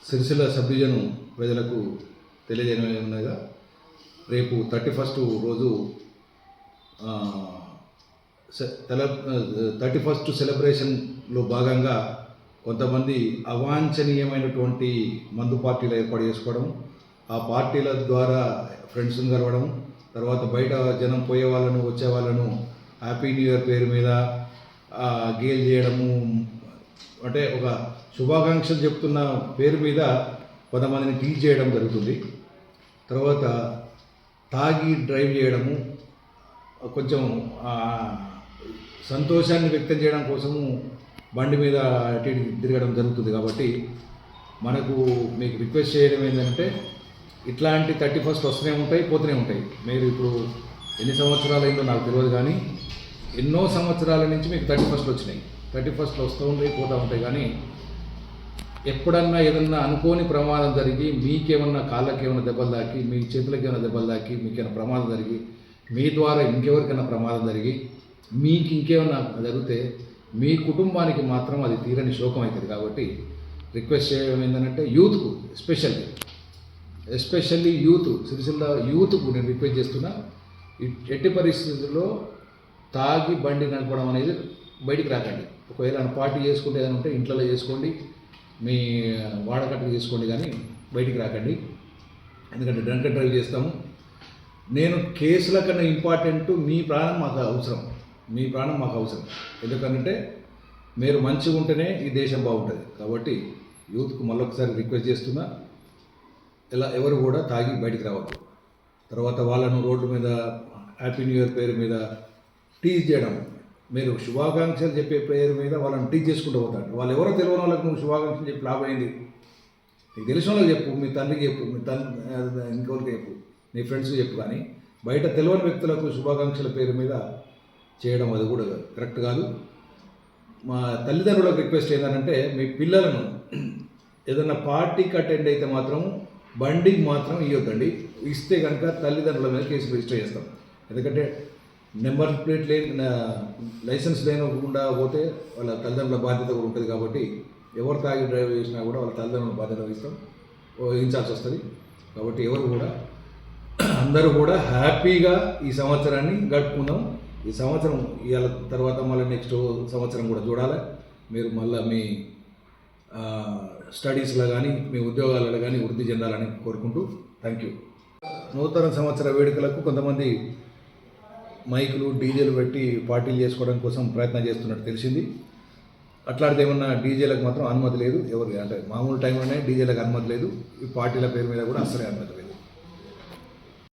Sircilla sub division ప్రజలకు తెలియజేయగా రేపు 31st రోజు 31st సెలబ్రేషన్లో భాగంగా కొంతమంది అవాంఛనీయమైనటువంటి మందు పార్టీలు ఏర్పాటు చేసుకోవడం, ఆ పార్టీల ద్వారా ఫ్రెండ్స్ని కలవడం, తర్వాత బయట జనం పోయే వాళ్ళను వచ్చే వాళ్ళను హ్యాపీ న్యూ ఇయర్ పేరు మీద గేల్ చేయడము, అంటే ఒక శుభాకాంక్షలు చెప్తున్న పేరు మీద కొంతమందిని టీచ్ చేయడం జరుగుతుంది. తర్వాత తాగి డ్రైవ్ చేయడము, కొంచెం సంతోషాన్ని వ్యక్తం చేయడం కోసము బండి మీద అటు ఇటు తిరగడం జరుగుతుంది. కాబట్టి మనకు మీకు రిక్వెస్ట్ చేయడం ఏంటంటే, ఇట్లాంటి 31st వస్తూనే ఉంటాయి, పోతూనే ఉంటాయి. మీరు ఇప్పుడు ఎన్ని సంవత్సరాలు అయిందో నాకు తెలియదు, కానీ ఎన్నో సంవత్సరాల నుంచి మీకు 31st వచ్చినాయి. 31st వస్తూ ఉంటాయి, పోతూ ఉంటాయి. కానీ ఎప్పుడన్నా ఏదన్నా అనుకోని ప్రమాదం జరిగి మీకేమన్నా కాళ్ళకి ఏమైనా దెబ్బలు తాకి, మీ చేతులకి ఏమైనా దెబ్బలు తాకి, మీకేమైనా ప్రమాదం జరిగి, మీ ద్వారా ఇంకెవరికైనా ప్రమాదం జరిగి, మీకు ఇంకేమైనా జరిగితే మీ కుటుంబానికి మాత్రం అది తీరని శోకం అవుతుంది. కాబట్టి రిక్వెస్ట్ చేయడం ఏంటంటే, యూత్కు ఎస్పెషల్లీ సిరిసిల్ల యూత్కు నేను రిక్వెస్ట్ చేస్తున్నా, ఎట్టి పరిస్థితుల్లో తాగి బండి నడపడం అనేది బయటికి రాకండి. ఒకవేళ పార్టీ చేసుకుంటే ఏదైనా ఉంటే ఇంట్లో చేసుకోండి, మీ వాడకట్టుకు చేసుకోండి, కానీ బయటికి రాకండి. ఎందుకంటే డ్రంక్ అండ్ డ్రైవ్ చేస్తాము. నేను కేసుల కన్నా ఇంపార్టెంట్ మీ ప్రాణం మాకు అవసరం, మీ ప్రాణం మాకు అవసరం. ఎందుకంటే మీరు మంచిగా ఉంటేనే ఈ దేశం బాగుంటుంది. కాబట్టి యూత్కు మళ్ళొకసారి రిక్వెస్ట్ చేస్తున్నా, ఎవరు కూడా తాగి బయటికి రావద్దు. తర్వాత వాళ్ళను రోడ్డు మీద హ్యాపీ న్యూ ఇయర్ పేరు మీద టీజ్ చేయడం, మీరు శుభాకాంక్షలు చెప్పే పేరు మీద వాళ్ళని టీచ్ చేసుకుంటూ పోతాడు. వాళ్ళు ఎవరో తెలియని వాళ్ళకి నువ్వు శుభాకాంక్షలు చెప్పి లాభం అయింది? నీకు తెలిసిన వాళ్ళకి చెప్పు, మీ తండ్రికి చెప్పు, మీ ఇంకొకరికి చెప్పు, నీ ఫ్రెండ్స్కి చెప్పు. కానీ బయట తెలియని వ్యక్తులకు శుభాకాంక్షల పేరు మీద చేయడం అది కూడా కరెక్ట్ కాదు. మా తల్లిదండ్రులకు రిక్వెస్ట్ ఏంటంటే, మీ పిల్లలను ఏదన్నా పార్టీకి అటెండ్ అయితే మాత్రం బండికి మాత్రం ఇవ్వద్దండి. ఇస్తే కనుక తల్లిదండ్రుల మీద కేసు రిజిస్టర్ చేస్తాం. ఎందుకంటే నెంబర్ ప్లేట్ లైసెన్స్ లేకుండా పోతే వాళ్ళ తల్లిదండ్రుల బాధ్యత కూడా ఉంటుంది. కాబట్టి ఎవరు తాగి డ్రైవ్ చేసినా కూడా వాళ్ళ తల్లిదండ్రుల బాధ్యత వహించాల్సి వస్తుంది. కాబట్టి ఎవరు కూడా అందరూ కూడా హ్యాపీగా ఈ సంవత్సరాన్ని గడుపుకుందాం. ఈ సంవత్సరం ఇవాళ తర్వాత మళ్ళీ నెక్స్ట్ సంవత్సరం కూడా చూడాలి. మీరు మళ్ళీ మీ స్టడీస్లో కానీ మీ ఉద్యోగాలలో కానీ వృద్ధి చెందాలని కోరుకుంటూ థ్యాంక్ యూ. నూతన సంవత్సర వేడుకలకు కొంతమంది మైకులు డీజేలు పెట్టి పార్టీలు చేసుకోవడం కోసం ప్రయత్నం చేస్తున్నట్టు తెలిసింది. అట్లాంటిది ఏమన్నా డీజేలకు మాత్రం అనుమతి లేదు. ఎవరు అంటే మామూలు టైంలోనే డీజేలకు అనుమతి లేదు. ఈ పార్టీల పేరు మీద కూడా అస్సలే అనుమతి లేదు.